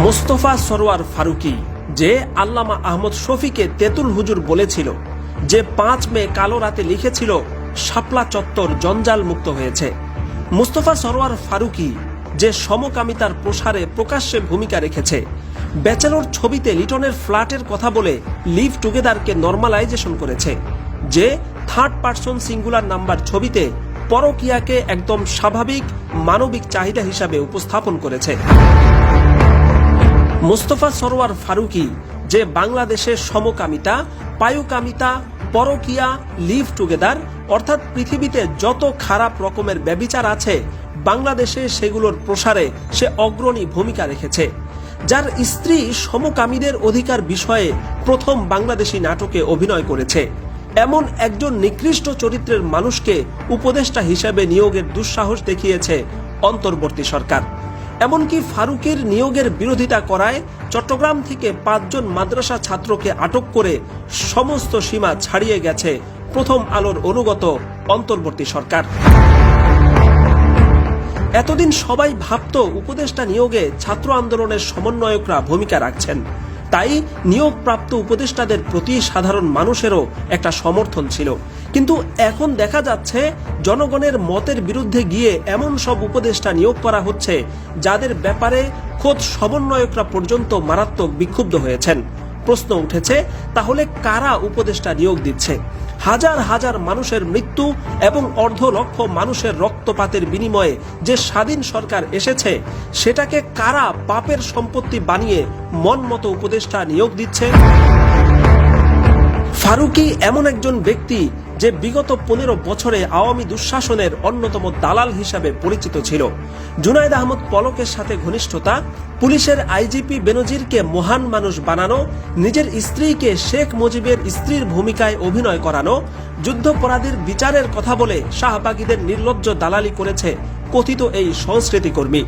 মোস্তফা সরোয়ার ফারুকী যে আল্লামা আহমদ শফীকে তেতুল হুজুর বলেছিল, যে 5 মে কালো রাতে লিখেছিল শাপলা চত্বর জঞ্জাল মুক্ত হয়েছে, মোস্তফা সরোয়ার ফারুকী যে সমকামিতার প্রসারে প্রকাশ্যে ভূমিকা রেখেছে, ব্যাচেলর ছবিতে লিটনের ফ্ল্যাটের কথা বলে লিভ টুগেদারকে নরমালাইজেশন করেছে, যে থার্ড পারসন সিঙ্গুলার নাম্বার ছবিতে পরকীয়াকে একদম স্বাভাবিক মানবিক চাহিদা হিসাবে উপস্থাপন করেছে, মোস্তফা সরোয়ার ফারুকী যে বাংলাদেশের সমকামিতা, পায়ুকামিতা, পরকীয়া, লিভ টুগেদার অর্থাৎ পৃথিবীতে যত খারাপ রকমের ব্যভিচার আছে বাংলাদেশে সেগুলোর প্রসারে সে অগ্রণী ভূমিকা রেখেছে, যার স্ত্রী সমকামীদের অধিকার বিষয়ে প্রথম বাংলাদেশি নাটকে অভিনয় করেছে, এমন একজন নিকৃষ্ট চরিত্রের মানুষকে উপদেষ্টা হিসেবে নিয়োগের দুঃসাহস দেখিয়েছে অন্তর্বর্তী সরকার। এমনকি ফারুকীর নিয়োগের বিরোধিতা করায় চট্টগ্রাম থেকে 5 জন মাদ্রাসা ছাত্রকে আটক করে সমস্ত সীমা ছাড়িয়ে গেছে প্রথম আলোর অনুগত অন্তর্বর্তী সরকার। এতদিন সবাই ভাবত উপদেষ্টা নিয়োগে ছাত্র আন্দোলনের সমন্বয়করা ভূমিকা রাখছেন, তাই নিয়োগপ্রাপ্ত উপদেষ্টাদের প্রতি সাধারণ মানুষেরও একটা সমর্থন ছিল। কিন্তু এখন দেখা যাচ্ছে জনগণের মতের বিরুদ্ধে গিয়ে এমন সব উপদেষ্টা নিয়োগ করা হচ্ছে যাদের ব্যাপারে খোদ সমন্বয়করা পর্যন্ত মারাত্মক বিক্ষুব্ধ হয়েছেন। প্রশ্ন উঠেছে, তাহলে কারা উপদেষ্টা নিয়োগ দিচ্ছে? হাজার হাজার মানুষের মৃত্যু এবং 1.5 লক্ষ মানুষের রক্তপাতের বিনিময়ে যে স্বাধীন সরকার এসেছে সেটাকে কারা পাপের সম্পত্তি বানিয়ে মন মতো উপদেষ্টা নিয়োগ দিচ্ছে? ফারুকী এমন একজন ব্যক্তি যে বিগত 15 বছরে আওয়ামী দুঃশাসনের অন্যতম দালাল হিসাবে পরিচিত ছিল। জুনায়েদ আহমদ পলকের সাথে ঘনিষ্ঠতা, পুলিশের আইজিপি বেনজিরকে মহান মানুষ বানানো, নিজের স্ত্রীকে শেখ মুজিবের স্ত্রীর ভূমিকায় অভিনয় করানো, যুদ্ধাপরাধীর বিচারের কথা বলে শাহবাগীদের নির্লজ্জ দালালি করেছে কথিত এই সংস্কৃতি কর্মী।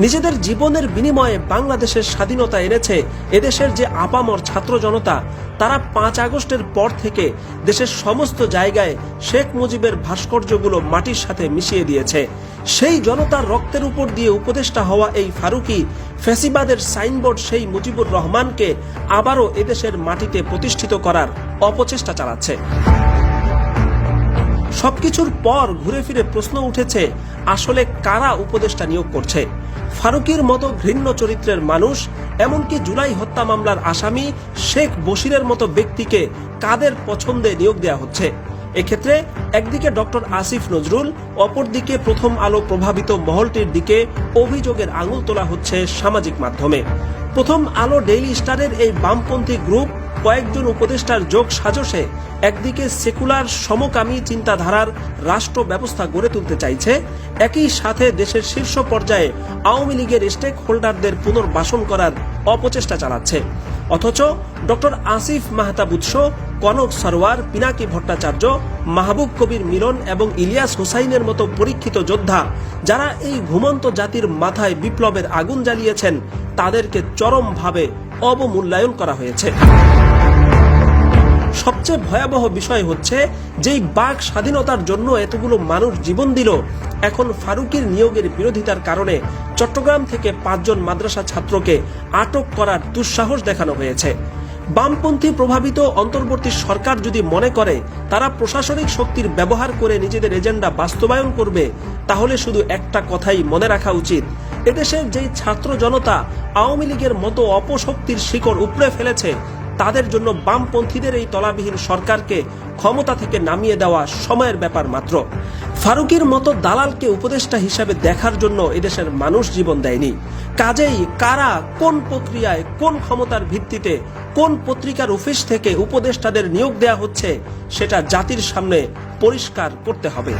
নিজেদের জীবনের বিনিময়ে বাংলাদেশের স্বাধীনতা এনেছে এদেশের যে আপামর ছাত্র জনতা, তারা 5 আগস্টের পর থেকে দেশের সমস্ত জায়গায় শেখ মুজিবের ভাস্কর্যগুলো মাটির সাথে মিশিয়ে দিয়েছে। সেই জনতার রক্তের উপর দিয়ে উপদেষ্টা হওয়া এই ফারুকী ফ্যাসিবাদের সাইনবোর্ড সেই মুজিবুর রহমানকে আবারও এদেশের মাটিতে প্রতিষ্ঠিত করার অপচেষ্টা চালাচ্ছে। সবকিছুর পর ঘুরে ফিরে প্রশ্ন উঠেছে, আসলে কারা উপদেষ্টা নিয়োগ করছে? ফারুকীর মতো ঘৃণ্য চরিত্রের মানুষ, এমনকি জুলাই হত্যা মামলার আসামি শেখ বশিরের মতো ব্যক্তিকে কাদের পছন্দে নিয়োগ দেওয়া হচ্ছে? এক্ষেত্রে একদিকে ডক্টর আসিফ নজরুল, অপরদিকে প্রথম আলো প্রভাবিত মহলটির দিকে অভিযোগের আঙুল তোলা হচ্ছে সামাজিক মাধ্যমে। প্রথম আলো ডেইলি স্টারের এই বামপন্থী গ্রুপ কয়েকজন উপদেষ্টার যোগ সাজসে একদিকে সেকুলার সমকামী চিন্তাধারার রাষ্ট্র ব্যবস্থা গড়ে তুলতে চাইছে, একই সাথে দেশের শীর্ষ পর্যায়ে আওয়ামী লীগের স্টেক হোল্ডারদের পুনর্বাসন করার অপচেষ্টা চালাচ্ছে। অথচ ডক্টর আসিফ মাহতাব উৎস, কনক সরোয়ার, পিনাকি ভট্টাচার্য, মাহবুব কবির মিলন এবং ইলিয়াস হুসাইনের মতো পরীক্ষিত যোদ্ধা যারা এই ঘুমন্ত জাতির মাথায় বিপ্লবের আগুন জ্বালিয়েছেন, তাদেরকে চরমভাবে অবমূল্যায়ন করা হয়েছে। সবচেয়ে ভয়াবহ বিষয় হচ্ছে, যেই বাক স্বাধীনতার জন্য এতগুলো মানুষ জীবন দিল, এখন ফারুকীর নিয়োগের বিরোধিতার কারণে চট্টগ্রাম থেকে 5 জন মাদ্রাসা ছাত্রকে আটক করার দুঃসাহস দেখানো হয়েছে। বামপন্থী প্রভাবিত অন্তর্বর্তী সরকার যদি মনে করে তারা প্রশাসনিক শক্তির ব্যবহার করে নিজেদের এজেন্ডা বাস্তবায়ন করবে, তাহলে শুধু একটা কথাই মনে রাখা উচিত, এদেশের যেই ছাত্র জনতা আওয়ামী লীগের মতো অপশক্তির শিকড় উপড়ে ফেলেছে, তাদের জন্য বামপন্থীদের এই তলাবিহীন সরকারকে ক্ষমতা থেকে নামিয়ে দেওয়া সময়ের ব্যাপার মাত্র। ফারুকীর মতো দালালকে উপদেষ্টা হিসাবে দেখার জন্য এদেশের মানুষ জীবন দেয়নি। কাজেই কারা, কোন প্রক্রিয়ায়, কোন ক্ষমতার ভিত্তিতে, কোন পত্রিকার অফিস থেকে উপদেষ্টাদের নিয়োগ দেয়া হচ্ছে, সেটা জাতির সামনে পরিষ্কার করতে হবে।